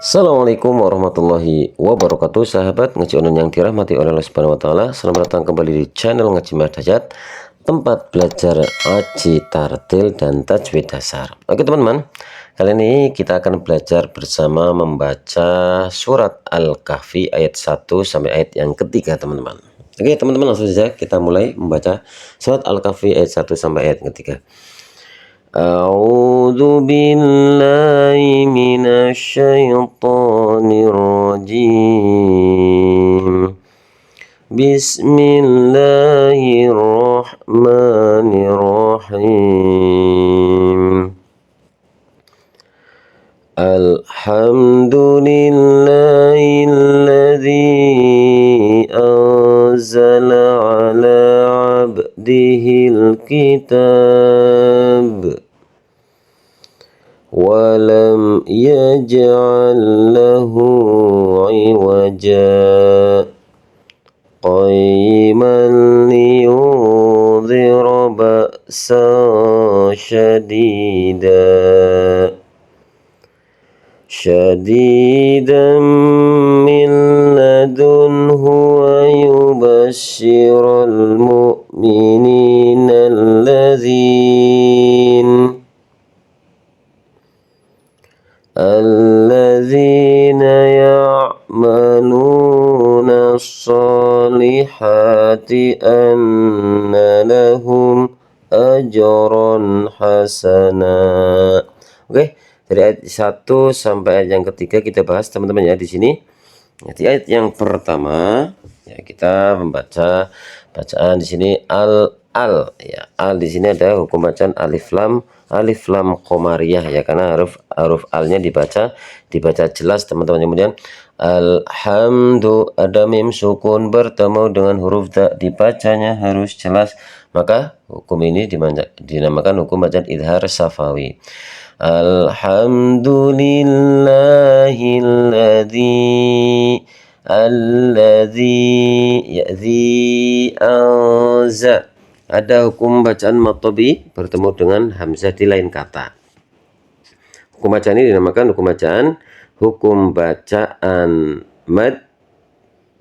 Assalamualaikum warahmatullahi wabarakatuh, sahabat ngaji online yang dirahmati oleh Allah Subhanahu wa taala. Selamat datang kembali di channel Ngaji Mahdasyat, tempat belajar aji tartil dan tajwid dasar. Oke teman-teman, kali ini kita akan belajar bersama membaca surat Al-Kahfi ayat 1 sampai ayat yang ketiga, teman-teman. Oke teman-teman, langsung saja kita mulai membaca surat Al-Kahfi ayat 1 sampai ayat yang ketiga. A'udzu billahi minasy syaithanir rajim. Bismillahirrahmanirrahim. Alhamdulillahilladzi anzala ala 'abdihil kitab walam yaj'al lahu 'iwaja qayyiman liyundhira ba'san syadidan min ladunhu wa yubashshiral mu'minina alladzina ya'maluna as-salihati anna lahum ajran hasana. Oke, dari ayat 1 sampai ayat yang ketiga kita bahas teman-teman ya di sini. Di ayat yang pertama ya kita membaca bacaan di sini al ya. Al di sini ada hukum bacaan alif lam qamariyah ya, karena huruf alnya dibaca jelas teman-teman. Kemudian alhamdu ada mim sukun bertemu dengan huruf da, dibacanya harus jelas, maka hukum ini dinamakan hukum bacaan idhar safawi. Alladzi anza ada hukum bacaan matobi bertemu dengan hamzah di lain kata. Hukum bacaan ini dinamakan hukum bacaan mad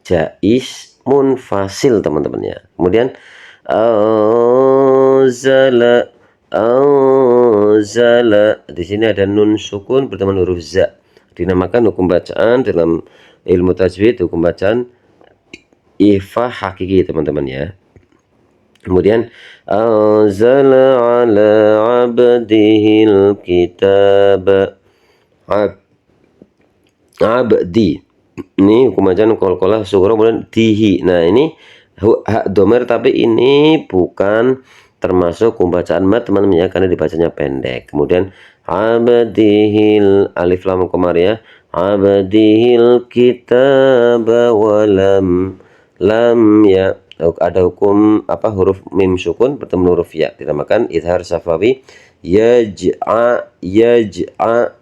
jais munfasil teman-teman ya. Kemudian anzala di sini ada nun sukun bertemu huruf za, dinamakan hukum bacaan dalam ilmu tajwid hukum bacaan ifa hakiki teman-teman ya. Kemudian anzala ala abdihil kitab abdi, ini hukum bacaan qalqalah sughra kemudian dihi. Nah ini hak domer, tapi ini bukan termasuk hukum bacaan mad teman-teman ya, karena dibacanya pendek. Kemudian abdihil alif lam qamariyah abdihil kitab walam ya, ada hukum huruf mim sukun bertemu huruf ya, dinamakan idhar safawi. Yaj'a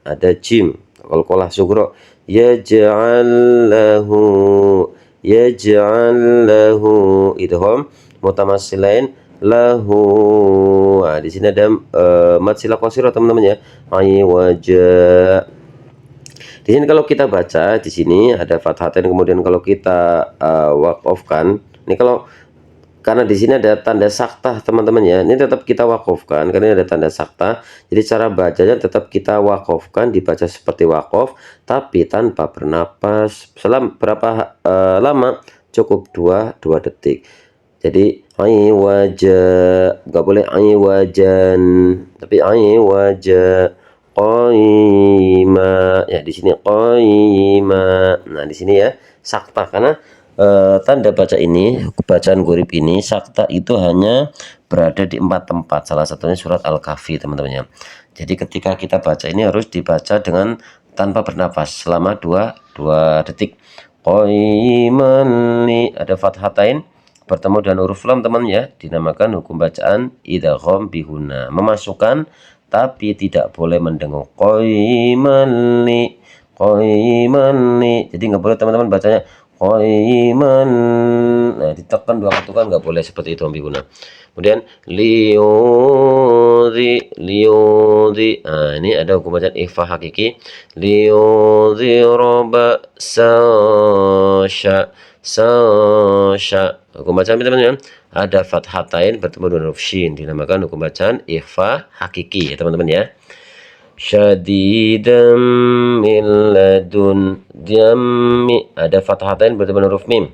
ada jim qalqalah sughra yaj'al lahu idgham mutamassilain lahu. Nah, di sini ada mad sila qasirah teman-teman ya, wajah. Di sini kalau kita baca di sini ada fathatain, kemudian kalau kita waqafkan, ini karena di sini ada tanda saktah teman-teman ya, ini tetap kita waqafkan karena ini ada tanda saktah. Jadi cara bacanya tetap kita waqafkan, dibaca seperti waqaf tapi tanpa bernapas. Berapa lama? Cukup 2 detik. Jadi wajah, nggak boleh wajan, tapi wajah qaima ya, di sini qaima. Nah di sini ya sakta, karena tanda baca ini, bacaan gurib ini sakta itu hanya berada di 4 tempat, salah satunya surat Al-Kahfi teman-teman ya. Jadi ketika kita baca ini harus dibaca dengan tanpa bernapas selama 2 detik. Qaiman li ada fathatain bertemu dengan huruf lam teman ya, dinamakan hukum bacaan idgham bihuna, memasukkan tapi tidak boleh mendengung. Qaiman li, jadi nggak boleh teman-teman bacanya qaiman, nah ditekan 2 ketukan, nggak boleh seperti itu bihuna. Kemudian liyudhi. Nah, ini ada hukum bacaan ikhfa hakiki. Liyudhira ba'sa hukum bacaan teman-teman, ada fathatain bertemu dengan huruf shin, dinamakan hukum bacaan ikhfa hakiki ya teman-teman ya. Syadidam min ladun jammi, ada fathatain bertemu dengan huruf mim,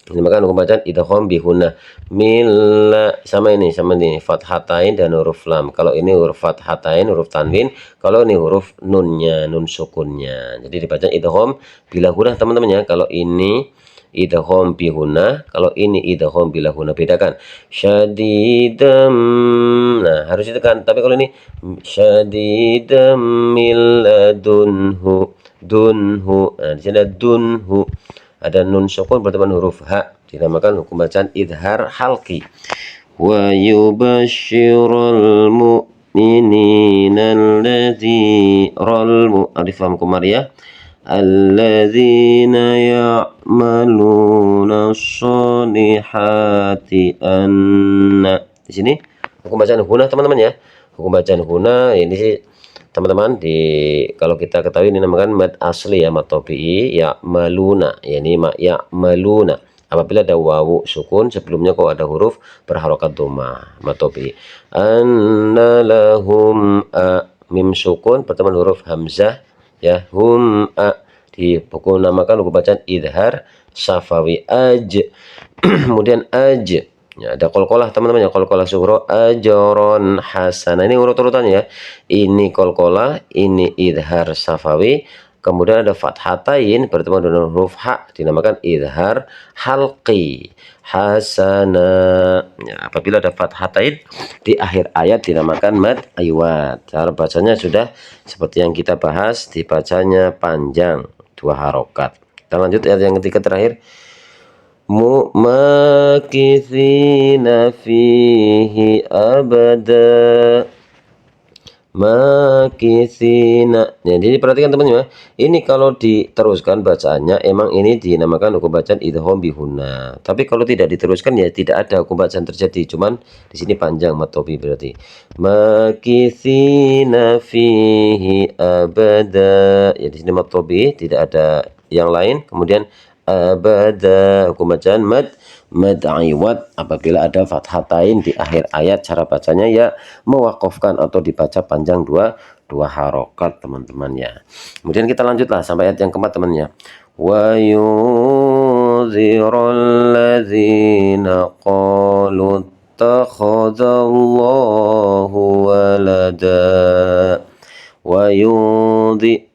dinamakan hukum bacaan idgham bihunna. Milla, sama ini fathatain dan huruf lam. Kalau ini huruf fathatain, huruf tanwin. Kalau ini huruf nunnya, nun sukunnya. Jadi dibaca idgham bila hunah teman-teman ya. Kalau ini idgham bihunna, kalau ini idgham bila hunna, bedakan. Syadidam, nah harus ditekan. Tapi kalau ini syadidam min ladunhu, dunhu. Nah di sini ada dunhu, ada nun sukun bertemu huruf ha, dinamakan hukum bacaan idhar halqi. Wa yubashshirul mu'minina alif lam kumariyah alladzina ya'maluna sholihati anna. Di sini hukum bacaan huna teman-teman ya. Hukum bacaan huna ini sih teman-teman, kalau kita ketahui ini namakan mad asli ya, mad tabi'i ya'maluna, yani ya maluna. Apabila ada wawu sukun sebelumnya kok ada huruf berharokat dhammah, mad tabi'i. Anna lahum mim sukun bertemu huruf hamzah ya, hum di buku namakan hukum bacaan idhar syafawi kemudian ya, ada qalqalah teman-teman ya, qalqalah sughra ajron hasana. Ini urut-urutannya ya. Ini qalqalah, ini idhar safawi, kemudian ada fathatain bertemu dengan huruf ha, dinamakan idhar halqi. Hasana. Ya, apabila ada fathatain di akhir ayat dinamakan mad iwad. Cara bacanya sudah seperti yang kita bahas, dibacanya panjang, 2 harokat. Kita lanjut ayat yang ketiga terakhir. Makithina fihi abada. Makithina. Jadi perhatikan teman-teman, ini kalau diteruskan bacaannya emang ini dinamakan hukum bacaan idgham bihunna. Tapi kalau tidak diteruskan ya tidak ada hukum bacaan terjadi, cuman di sini panjang matobi berarti. Makithina fihi abada. Ya di sini matobi, tidak ada yang lain. Kemudian abada, hukum bacaan mad iwad apabila ada fathatain di akhir ayat. Cara bacanya ya mewakofkan atau dibaca panjang dua harokat teman-teman ya. Kemudian kita lanjutlah sampai ayat yang keempat teman ya. Wa yunzirul ladzina qalu takhadzallahu walada. Wayudhi.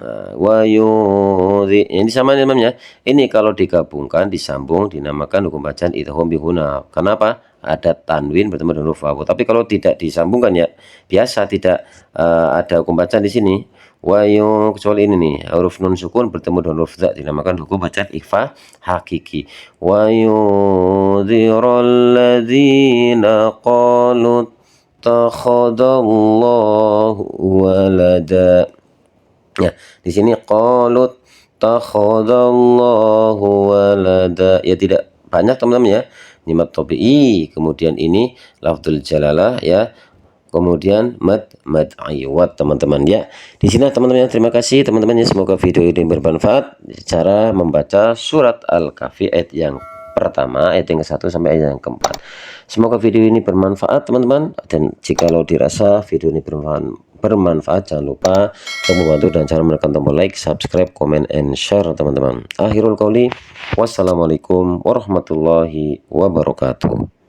Ini sama namanya. Ini kalau digabungkan disambung dinamakan hukum bacaan idgham bihuna. Kenapa? Ada tanwin bertemu dengan huruf wawu. Tapi kalau tidak disambungkan ya biasa, tidak ada hukum bacaan di sini. Kecuali ini nih, huruf nun sukun bertemu dengan huruf za, dinamakan hukum bacaan ikhfa hakiki. Wayudhirul ladzina qalu takhadallahu walada. Ya, di sini qalut takhadallahu walada. Ya tidak banyak teman-teman ya. Ini mad tabi'i, kemudian ini lafdzul jalalah ya. Kemudian mad iwad teman-teman ya. Di sini teman-teman, terima kasih teman-teman ya. Semoga video ini bermanfaat cara membaca surat Al-Kahfi ayat yang pertama, ayat yang ke-1 sampai ayat yang ke-4. Semoga video ini bermanfaat teman-teman, dan jikalau dirasa video ini bermanfaat jangan lupa untuk membantu dan cara menekan tombol like, subscribe, comment, and share teman-teman. Akhirul qauli, wassalamualaikum warahmatullahi wabarakatuh.